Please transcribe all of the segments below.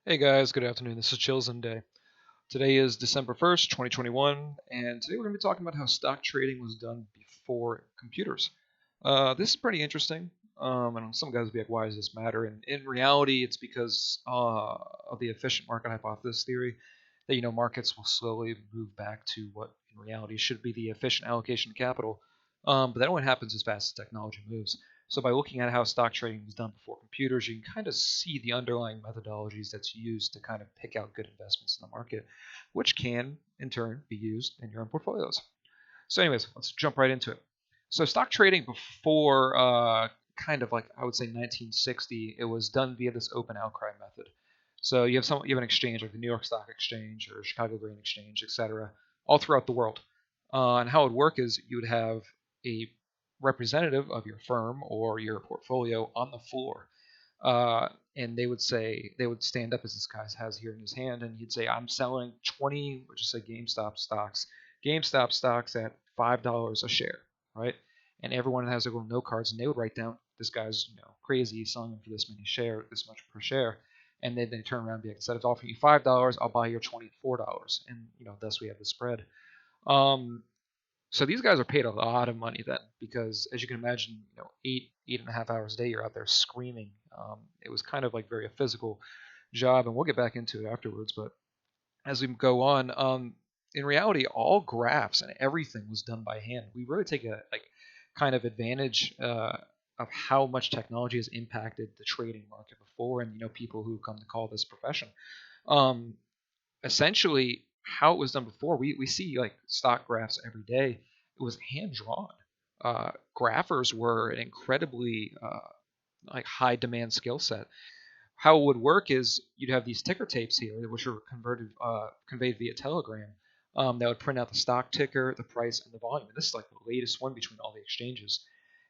Hey guys, good afternoon. This is Chills Day. Today is December 1st, 2021, and today we're going to be talking about how stock trading was done before computers. This is pretty interesting. I know some guys will be like, why does this matter? And in reality, it's because of the efficient market hypothesis theory that, markets will slowly move back to what in reality should be the efficient allocation of capital. But that only happens as fast as technology moves. So by looking at how stock trading was done before computers, you can kind of see the underlying methodologies that's used to kind of pick out good investments in the market, which can in turn be used in your own portfolios. So, anyways, let's jump right into it. So, stock trading before kind of like I would say 1960, it was done via this open outcry method. So you have an exchange like the New York Stock Exchange or Chicago Grain Exchange, etc., all throughout the world. And how it would work is you would have a representative of your firm or your portfolio on the floor, and they would stand up as this guy has here in his hand, and he'd say, "I'm selling 20, let's just say GameStop stocks at $5 a share, right?" And everyone has their little note cards, and they would write down, "This guy's crazy, he's selling them for this much per share." And then they turn around and be like, "Instead of offering you $5, I'll buy your $24," and thus we have the spread. Um, so these guys are paid a lot of money then, because as you can imagine, 8.5 hours a day, you're out there screaming. It was kind of like very a physical job, and we'll get back into it afterwards. But as we go on, in reality, all graphs and everything was done by hand. We really take a like kind of advantage of how much technology has impacted the trading market before, and people who come to call this profession. Um, Essentially, how it was done before, we see like stock graphs every day. It was hand drawn. Graphers were an incredibly like high demand skill set. How it would work is you'd have these ticker tapes here, which are conveyed via telegram. That would print out the stock ticker, the price, and the volume. And this is like the latest one between all the exchanges.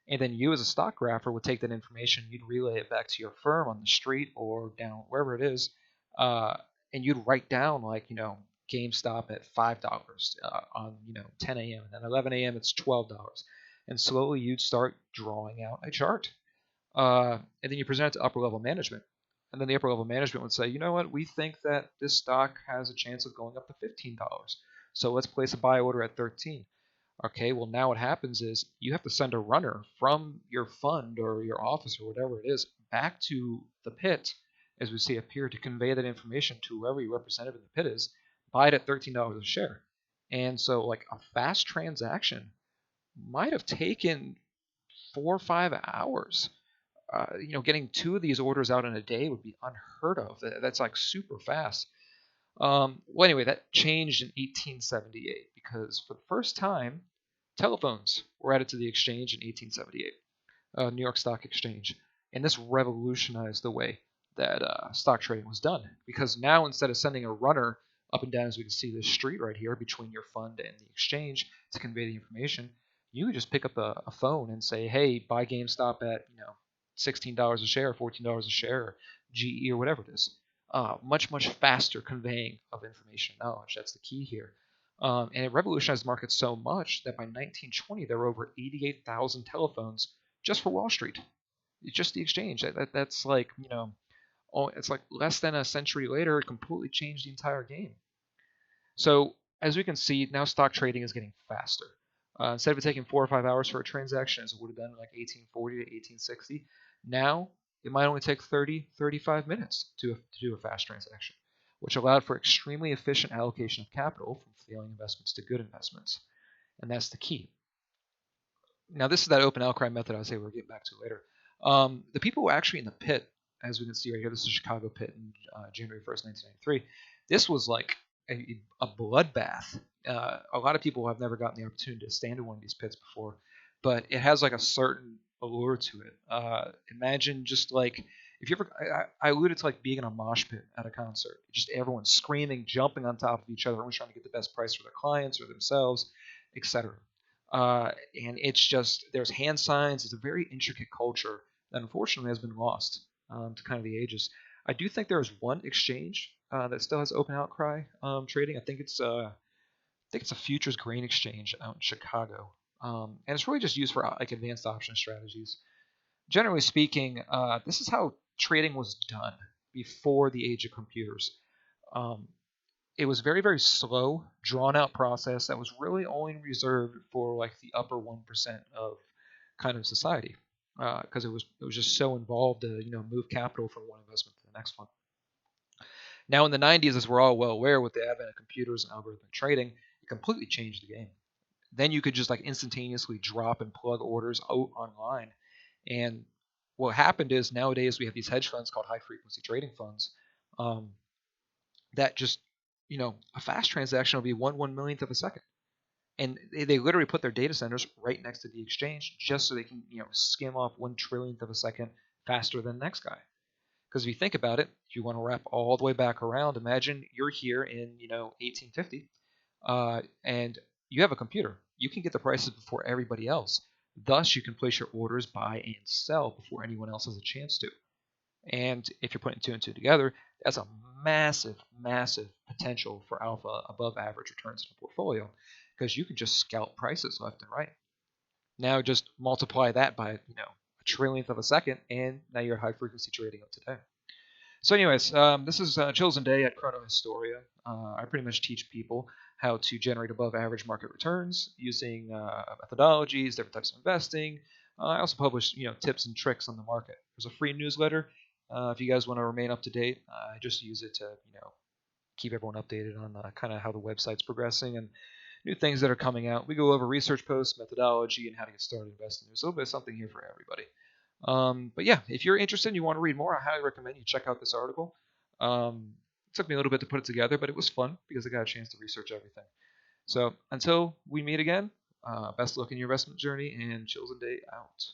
And then you, as a stock grapher, would take that information, you'd relay it back to your firm on the street or down wherever it is, uh, and you'd write down like GameStop at $5 on 10 a.m. and then 11 a.m. it's $12, and slowly you'd start drawing out a chart, and then you present it to upper level management, and then the upper level management would say, you know what, we think that this stock has a chance of going up to $15, so let's place a buy order at 13. Okay, well, now what happens is you have to send a runner from your fund or your office or whatever it is back to the pit, as we see up here, to convey that information to whoever your representative in the pit is, buy it at $13 a share. And so, like, a fast transaction might have taken 4 or 5 hours. Getting two of these orders out in a day would be unheard of. That's like super fast. Well, anyway, that changed in 1878 because for the first time, telephones were added to the exchange in 1878, New York Stock Exchange, and this revolutionized the way that stock trading was done. Because now, instead of sending a runner up and down, as we can see this street right here between your fund and the exchange to convey the information, you could just pick up a phone and say, "Hey, buy GameStop at $16 a share, $14 a share, or GE or whatever it is." Much faster conveying of information knowledge. That's the key here. And it revolutionized the market so much that by 1920 there were over 88,000 telephones just for Wall Street. It's just the exchange. That's like it's like less than a century later, it completely changed the entire game. So as we can see, now stock trading is getting faster. Instead of it taking 4 or 5 hours for a transaction, as it would have done in like 1840 to 1860, now it might only take 30, 35 minutes to do a fast transaction, which allowed for extremely efficient allocation of capital from failing investments to good investments. And that's the key. Now, this is that open outcry method I was say we'll get back to later. The people who were actually in the pit, as we can see right here, this is Chicago pit in January 1st, 1993. This was like a bloodbath. A lot of people have never gotten the opportunity to stand in one of these pits before, but it has like a certain allure to it. Imagine just like if you ever, I alluded to like being in a mosh pit at a concert, just everyone screaming, jumping on top of each other, everyone's trying to get the best price for their clients or themselves, etc. And it's just there's hand signs. It's a very intricate culture that unfortunately has been lost to kind of the ages. I do think there is one exchange that still has open outcry trading. I think it's a futures grain exchange out in Chicago, and it's really just used for like advanced option strategies. Generally speaking, this is how trading was done. before the age of computers. Um, it was very, very slow, drawn out process that was really only reserved for like the upper 1% of kind of society, because it was just so involved to move capital from one investment to the next one. Now in the 90s, as we're all well aware, with the advent of computers and algorithmic trading, it completely changed the game. Then you could just like instantaneously drop and plug orders out online. And what happened is nowadays we have these hedge funds called high frequency trading funds, um, that just, a fast transaction will be one millionth of a second. And they literally put their data centers right next to the exchange just so they can, skim off 1 trillionth of a second faster than the next guy. Because if you think about it, if you want to wrap all the way back around, imagine you're here in, 1850, and you have a computer. You can get the prices before everybody else. Thus, you can place your orders, buy and sell before anyone else has a chance to. And if you're putting two and two together, that's a massive, massive potential for alpha above average returns in a portfolio, because you can just scalp prices left and right. Now just multiply that by, a trillionth of a second, and now you're high frequency trading up today. So, anyways, this is Chosen Day at Chrono Historia. I pretty much teach people how to generate above average market returns using methodologies, different types of investing. I also publish, tips and tricks on the market. There's a free newsletter. If you guys want to remain up to date, I just use it to, keep everyone updated on kind of how the website's progressing and new things that are coming out. We go over research posts, methodology, and how to get started investing. There's a little bit of something here for everybody. But yeah, if you're interested and you want to read more, I highly recommend you check out this article. It took me a little bit to put it together, but it was fun because I got a chance to research everything. So until we meet again, best luck in your investment journey, and Chosen Day out.